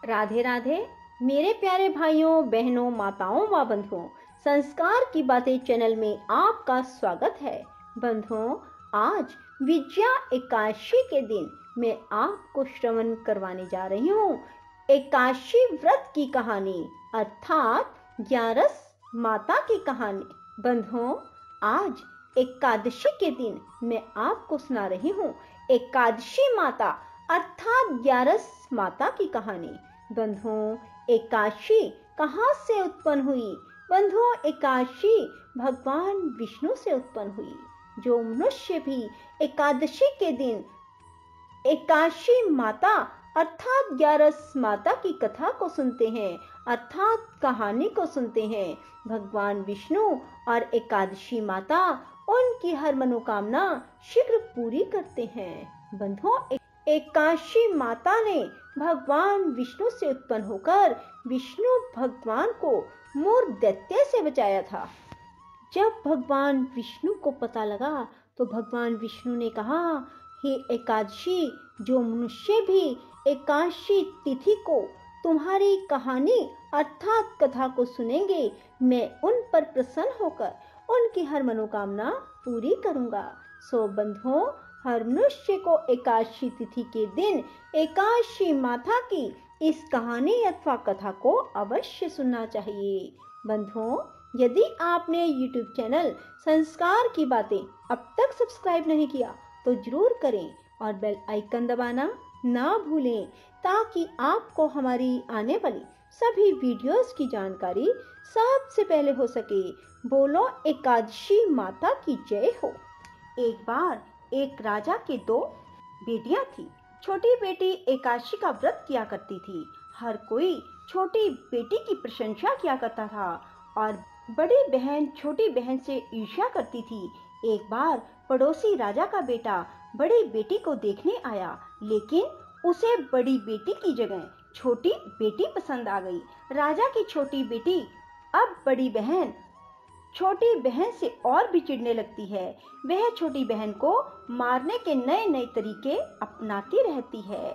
राधे राधे मेरे प्यारे भाइयों बहनों माताओं व बंधुओं, संस्कार की बातें चैनल में आपका स्वागत है। बंधुओं, आज विजया एकादशी के दिन मैं आपको श्रवण करवाने जा रही हूँ एकादशी व्रत की कहानी, अर्थात ग्यारस माता की कहानी। बंधुओं, आज एकादशी के दिन मैं आपको सुना रही हूँ एकादशी माता अर्थात ग्यारस माता की कहानी। बंधुओं, एकादशी कहाँ से उत्पन्न हुई? बंधुओं, एकादशी भगवान विष्णु से उत्पन्न हुई। जो मनुष्य भी एकादशी के दिन एकादशी माता अर्थात ग्यारस माता की कथा को सुनते हैं, अर्थात कहानी को सुनते हैं, भगवान विष्णु और एकादशी माता उनकी हर मनोकामना शीघ्र पूरी करते हैं। बंधुओं, एकादशी माता ने भगवान विष्णु से उत्पन्न होकर विष्णु भगवान को मूर्ख दैत्य से बचाया था। जब भगवान विष्णु को पता लगा तो भगवान विष्णु ने कहा, हे एकादशी, जो मनुष्य भी एकादशी तिथि को तुम्हारी कहानी अर्थात कथा को सुनेंगे, मैं उन पर प्रसन्न होकर उनकी हर मनोकामना पूरी करूंगा। सो बंधुओं, हर मनुष्य को एकादशी तिथि के दिन एकादशी माता की इस कहानी अथवा कथा को अवश्य सुनना चाहिए। बंधुओं, यदि आपने YouTube चैनल संस्कार की बातें अब तक सब्सक्राइब नहीं किया तो जरूर करें और बेल आइकन दबाना ना भूलें, ताकि आपको हमारी आने वाली सभी वीडियोस की जानकारी सबसे पहले हो सके। बोलो एकादशी माता की जय हो। एक बार एक राजा के दो बेटियां थी। छोटी बेटी एकादशी का व्रत किया करती थी। हर कोई छोटी बेटी की प्रशंसा किया करता था और बड़ी बहन छोटी बहन से ईर्ष्या करती थी। एक बार पड़ोसी राजा का बेटा बड़ी बेटी को देखने आया, लेकिन उसे बड़ी बेटी की जगह छोटी बेटी पसंद आ गई। राजा की छोटी बेटी अब बड़ी बहन छोटी बहन से और भी चिढ़ने लगती है। वह छोटी बहन को मारने के नए नए तरीके अपनाती रहती है।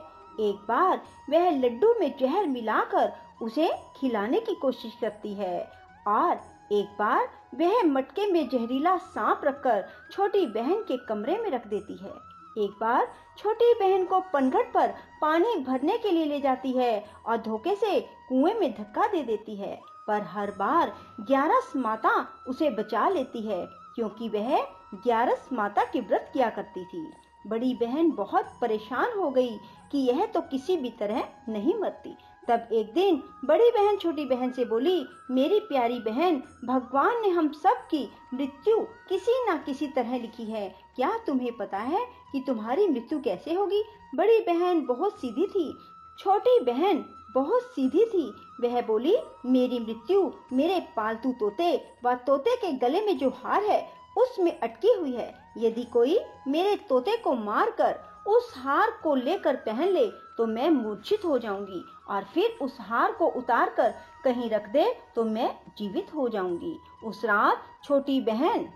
एक बार वह लड्डू में जहर मिलाकर उसे खिलाने की कोशिश करती है और एक बार वह मटके में जहरीला सांप रखकर छोटी बहन के कमरे में रख देती है। एक बार छोटी बहन को पनघट पर पानी भरने के लिए ले जाती है और धोखे से कुएं में धक्का दे देती है, पर हर बार ग्यारस माता उसे बचा लेती है, क्योंकि वह ग्यारस माता के व्रत किया करती थी। बड़ी बहन बहुत परेशान हो गई कि यह तो किसी भी तरह नहीं मरती। तब एक दिन बड़ी बहन छोटी बहन से बोली, मेरी प्यारी बहन, भगवान ने हम सब की मृत्यु किसी न किसी तरह लिखी है। क्या तुम्हें पता है कि तुम्हारी मृत्यु कैसे होगी? बड़ी बहन बहुत सीधी थी, छोटी बहन बहुत सीधी थी। वह बोली, मेरी मृत्यु मेरे पालतू तोते व तोते के गले में जो हार है उसमें अटकी हुई है। यदि कोई मेरे तोते को मारकर उस हार को लेकर पहन ले तो मैं मूर्छित हो जाऊंगी और फिर उस हार को उतार कर कहीं रख दे तो मैं जीवित हो जाऊंगी। उस रात छोटी बहन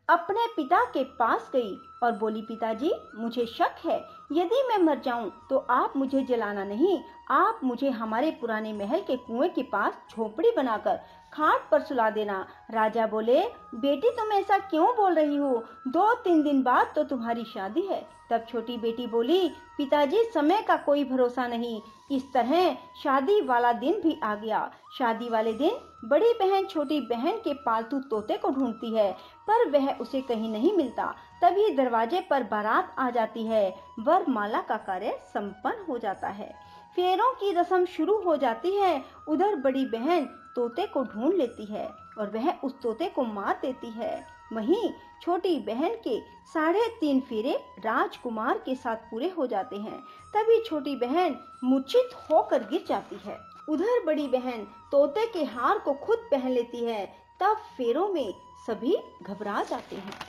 अपने पिता के पास गई और बोली, पिताजी, मुझे शक है, यदि मैं मर जाऊं तो आप मुझे जलाना नहीं, आप मुझे हमारे पुराने महल के कुएं के पास झोपड़ी बनाकर खाट पर सुला देना। राजा बोले, बेटी, तुम ऐसा क्यों बोल रही हो? 2-3 दिन बाद तो तुम्हारी शादी है। तब छोटी बेटी बोली, पिताजी, समय का कोई भरोसा नहीं। इस तरह शादी वाला दिन भी आ गया। शादी वाले दिन बड़ी बहन छोटी बहन के पालतू तोते को ढूंढती है, पर वह उसे कहीं नहीं मिलता। तभी दरवाजे पर बारात आ जाती है। वरमाला का कार्य संपन्न हो जाता है। फेरों की रस्म शुरू हो जाती है। उधर बड़ी बहन तोते को ढूंढ लेती है और वह उस तोते को मार देती है। वहीं छोटी बहन के 3.5 फेरे राजकुमार के साथ पूरे हो जाते हैं। तभी छोटी बहन मूर्छित होकर गिर जाती है। उधर बड़ी बहन तोते के हार को खुद पहन लेती है। तब फेरों में सभी घबरा जाते हैं।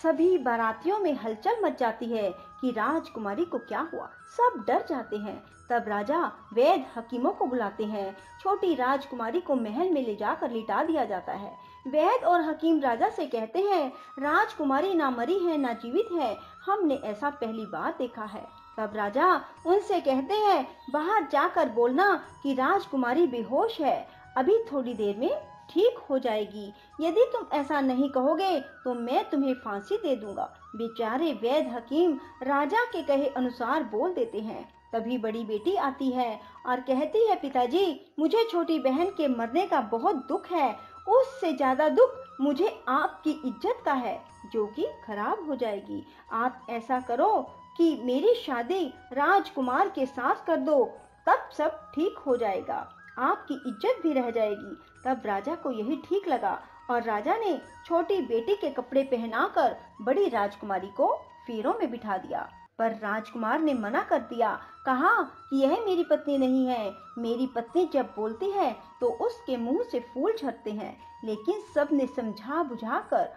सभी बारातियों में हलचल मच जाती है कि राजकुमारी को क्या हुआ। सब डर जाते हैं। तब राजा वैद्य हकीमों को बुलाते हैं। छोटी राजकुमारी को महल में ले जाकर लिटा दिया जाता है। वैद्य और हकीम राजा से कहते हैं, राजकुमारी ना मरी है ना जीवित है, हमने ऐसा पहली बार देखा है। तब राजा उनसे कहते हैं, बाहर जाकर बोलना कि राजकुमारी बेहोश है, अभी थोड़ी देर में ठीक हो जाएगी। यदि तुम ऐसा नहीं कहोगे तो मैं तुम्हें फांसी दे दूंगा। बेचारे वैद्य हकीम राजा के कहे अनुसार बोल देते हैं। तभी बड़ी बेटी आती है और कहती है, पिताजी, मुझे छोटी बहन के मरने का बहुत दुख है। उससे ज्यादा दुख मुझे आपकी इज्जत का है, जो कि खराब हो जाएगी। आप ऐसा करो कि मेरी शादी राजकुमार के साथ कर दो, तब सब ठीक हो जाएगा, आपकी इज्जत भी रह जाएगी। तब राजा को यही ठीक लगा और राजा ने छोटी बेटी के कपड़े पहनाकर बड़ी राजकुमारी को फेरों में बिठा दिया। पर राजकुमार ने मना कर दिया, कहा कि यह मेरी पत्नी नहीं है। मेरी पत्नी जब बोलती है तो उसके मुंह से फूल झड़ते हैं। लेकिन सबने समझा बुझाकर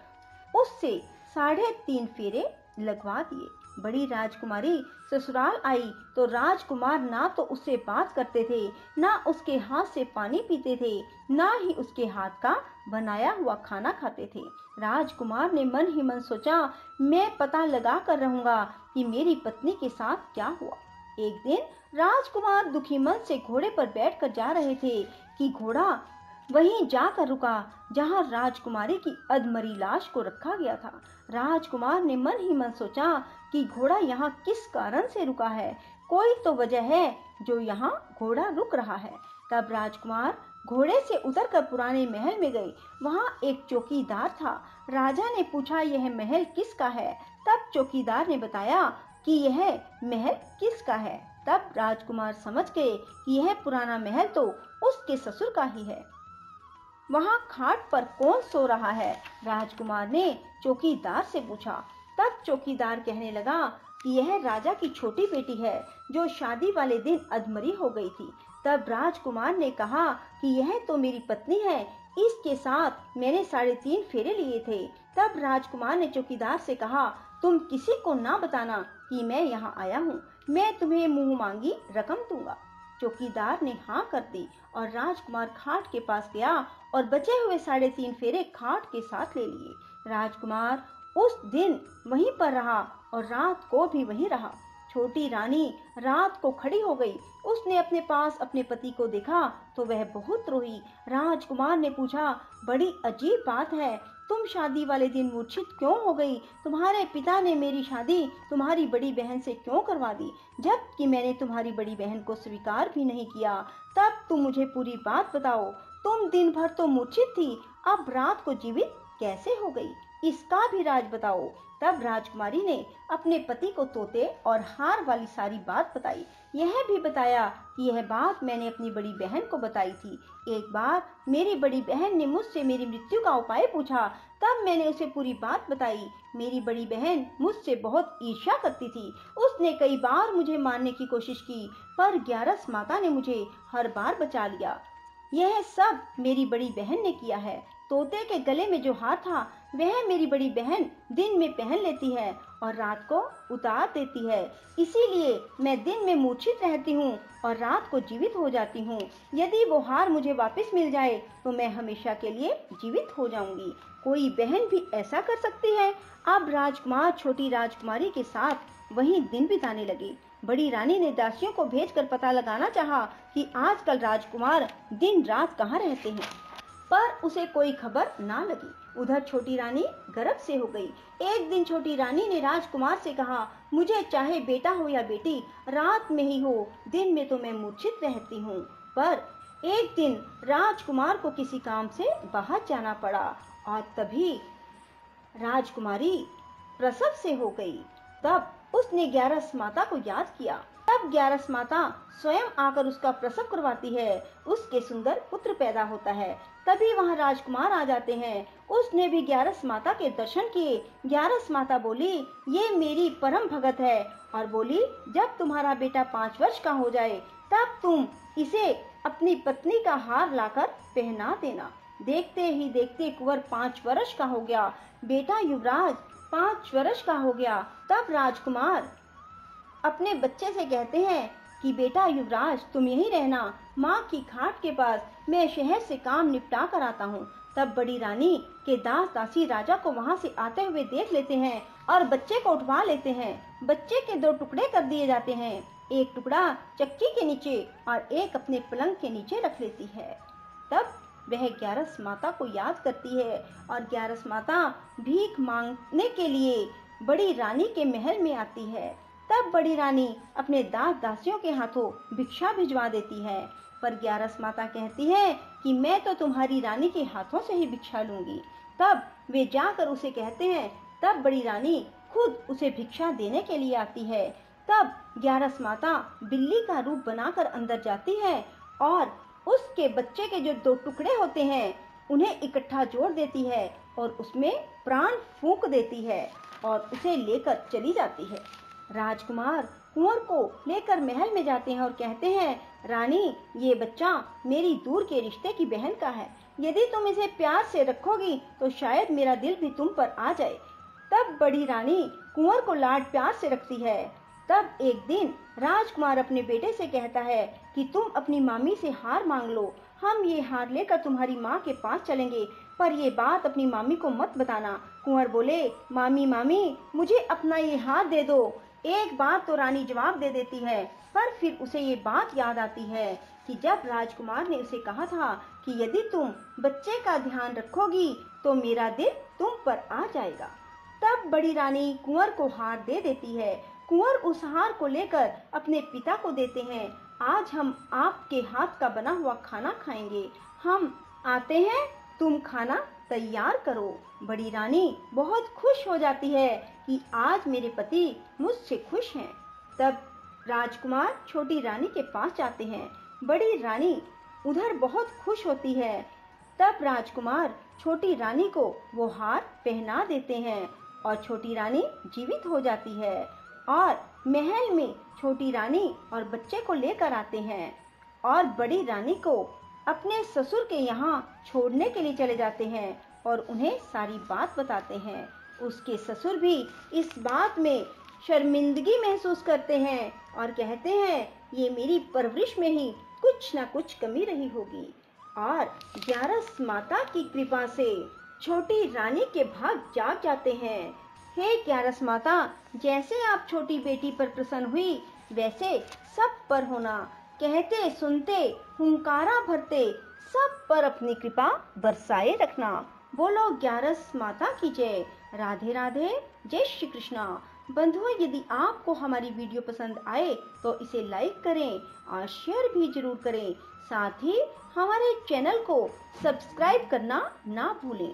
उससे 3.5 फेरे लगवा दिए। बड़ी राजकुमारी ससुराल आई तो राजकुमार ना तो उससे बात करते थे, ना उसके हाथ से पानी पीते थे, ना ही उसके हाथ का बनाया हुआ खाना खाते थे। राजकुमार ने मन ही मन सोचा, मैं पता लगा कर रहूंगा कि मेरी पत्नी के साथ क्या हुआ। एक दिन राजकुमार दुखी मन से घोड़े पर बैठकर जा रहे थे कि घोड़ा वहीं जाकर रुका जहां राजकुमारी की अधमरी लाश को रखा गया था। राजकुमार ने मन ही मन सोचा कि घोड़ा यहाँ किस कारण से रुका है, कोई तो वजह है जो यहाँ घोड़ा रुक रहा है। तब राजकुमार घोड़े से उतरकर पुराने महल में गए। वहाँ एक चौकीदार था। राजा ने पूछा, यह महल किसका है? तब चौकीदार ने बताया कि यह महल किसका है। तब राजकुमार समझ गए कि यह पुराना महल तो उसके ससुर का ही है। वहाँ खाट पर कौन सो रहा है? राजकुमार ने चौकीदार से पूछा। तब चौकीदार कहने लगा कि यह राजा की छोटी बेटी है जो शादी वाले दिन अधमरी हो गई थी। तब राजकुमार ने कहा कि यह तो मेरी पत्नी है, इसके साथ मैंने 3.5 फेरे लिए थे। तब राजकुमार ने चौकीदार से कहा, तुम किसी को ना बताना कि मैं यहाँ आया हूँ, मैं तुम्हें मुंह मांगी रकम दूंगा। चौकीदार ने हाँ कर दी और राजकुमार खाट के पास गया और बचे हुए 3.5 फेरे खाट के साथ ले लिए। राजकुमार उस दिन वहीं पर रहा और रात को भी वहीं रहा। छोटी रानी रात को खड़ी हो गई। उसने अपने पास अपने पति को देखा तो वह बहुत रोई। राजकुमार ने पूछा, बड़ी अजीब बात है, तुम शादी वाले दिन मूर्छित क्यों हो गई? तुम्हारे पिता ने मेरी शादी तुम्हारी बड़ी बहन से क्यों करवा दी, जबकि मैंने तुम्हारी बड़ी बहन को स्वीकार भी नहीं किया? तब तुम मुझे पूरी बात बताओ। तुम दिन भर तो मूर्छित थी, अब रात को जीवित कैसे हो गई? इसका भी राज बताओ। तब राजकुमारी ने अपने पति को तोते और हार वाली सारी बात बताई। यह भी बताया कि यह बात मैंने अपनी बड़ी बहन को बताई थी। एक बार मेरी बड़ी बहन ने मुझसे मेरी मृत्यु का उपाय पूछा, तब मैंने उसे पूरी बात बताई। मेरी बड़ी बहन मुझसे बहुत ईर्ष्या करती थी। उसने कई बार मुझे मारने की कोशिश की, पर ग्यारस माता ने मुझे हर बार बचा लिया। यह सब मेरी बड़ी बहन ने किया है। तोते के गले में जो हार था वह मेरी बड़ी बहन दिन में पहन लेती है और रात को उतार देती है। इसीलिए मैं दिन में मूर्छित रहती हूँ और रात को जीवित हो जाती हूँ। यदि वो हार मुझे वापस मिल जाए तो मैं हमेशा के लिए जीवित हो जाऊंगी। कोई बहन भी ऐसा कर सकती है? अब राजकुमार छोटी राजकुमारी के साथ वहीं दिन बिताने लगे। बड़ी रानी ने दासियों को भेजकर पता लगाना चाहा कि आजकल राजकुमार दिन रात कहाँ रहते हैं, पर उसे कोई खबर ना लगी। उधर छोटी रानी गर्भ से हो गई। एक दिन छोटी रानी ने राजकुमार से कहा, मुझे चाहे बेटा हो या बेटी, रात में ही हो, दिन में तो मैं मूर्छित रहती हूँ। पर एक दिन राजकुमार को किसी काम से बाहर जाना पड़ा और तभी राजकुमारी प्रसव से हो गई। तब उसने ग्यारस माता को याद किया। तब ग्यारस माता स्वयं आकर उसका प्रसव करवाती है। उसके सुंदर पुत्र पैदा होता है। तभी वहां राजकुमार आ जाते हैं। उसने भी ग्यारस माता के दर्शन किए। ग्यारस माता बोली, ये मेरी परम भगत है, और बोली, जब तुम्हारा बेटा 5 वर्ष का हो जाए तब तुम इसे अपनी पत्नी का हार लाकर पहना देना। देखते ही देखते कुंवर 5 वर्ष का हो गया। बेटा युवराज 5 वर्ष का हो गया। तब राजकुमार अपने बच्चे से कहते हैं कि बेटा युवराज, तुम यहीं रहना, माँ की खाट के पास, मैं शहर से काम निपटा कर आता हूँ। तब बड़ी रानी के दास दासी राजा को वहां से आते हुए देख लेते हैं और बच्चे को उठवा लेते हैं। बच्चे के 2 टुकड़े कर दिए जाते हैं, एक टुकड़ा चक्की के नीचे और एक अपने पलंग के नीचे रख लेती है। तब वह ग्यारस माता को याद करती है और ग्यारस माता भीख मांगने के लिए बड़ी रानी के महल में आती है। तब बड़ी रानी अपने दास दासियों के हाथों भिक्षा भिजवा देती है, पर ग्यारस माता कहती है कि मैं तो तुम्हारी रानी के हाथों से ही भिक्षा लूंगी। तब वे जाकर उसे कहते हैं। तब बड़ी रानी खुद उसे भिक्षा देने के लिए आती है। तब ग्यारस माता बिल्ली का रूप बनाकर अंदर जाती है और उसके बच्चे के जो 2 टुकड़े होते हैं उन्हें इकट्ठा जोड़ देती है और उसमें प्राण फूंक देती है और उसे लेकर चली जाती है। राजकुमार कुंवर को लेकर महल में जाते हैं और कहते हैं, रानी ये बच्चा मेरी दूर के रिश्ते की बहन का है, यदि तुम इसे प्यार से रखोगी तो शायद मेरा दिल भी तुम पर आ जाए। तब बड़ी रानी कुंवर को लाड प्यार से रखती है। तब एक दिन राजकुमार अपने बेटे से कहता है कि तुम अपनी मामी से हार मांग लो, हम ये हार लेकर तुम्हारी माँ के पास चलेंगे, पर ये बात अपनी मामी को मत बताना। कुंवर बोले, मामी मामी मुझे अपना ये हार दे दो। एक बार तो रानी जवाब दे देती है, पर फिर उसे ये बात याद आती है कि जब राजकुमार ने उसे कहा था कि यदि तुम बच्चे का ध्यान रखोगी तो मेरा दिल तुम पर आ जाएगा। तब बड़ी रानी कुंवर को हार दे देती है। कुंवर उस हार को लेकर अपने पिता को देते हैं। आज हम आपके हाथ का बना हुआ खाना खाएंगे, हम आते हैं, तुम खाना तैयार करो। बड़ी रानी बहुत खुश हो जाती है कि आज मेरे पति मुझसे खुश हैं। तब राजकुमार छोटी रानी के पास जाते हैं। बड़ी रानी उधर बहुत खुश होती है। तब राजकुमार छोटी रानी को वो हार पहना देते हैं और छोटी रानी जीवित हो जाती है और महल में छोटी रानी और बच्चे को लेकर आते हैं और बड़ी रानी को अपने ससुर के यहाँ छोड़ने के लिए चले जाते हैं और उन्हें सारी बात बताते हैं। उसके ससुर भी इस बात में शर्मिंदगी महसूस करते हैं और कहते हैं, ये मेरी परवरिश में ही कुछ न कुछ कमी रही होगी। और ग्यारस माता की कृपा से छोटी रानी के भाग जाग जाते हैं। हे ग्यारस माता, जैसे आप छोटी बेटी पर प्रसन्न हुई वैसे सब पर होना। कहते सुनते हुंकारा भरते सब पर अपनी कृपा बरसाए रखना। बोलो ग्यारस माता की जय। राधे राधे, जय श्री कृष्णा। बंधुओं, यदि आपको हमारी वीडियो पसंद आए तो इसे लाइक करें और शेयर भी जरूर करें। साथ ही हमारे चैनल को सब्सक्राइब करना ना भूलें।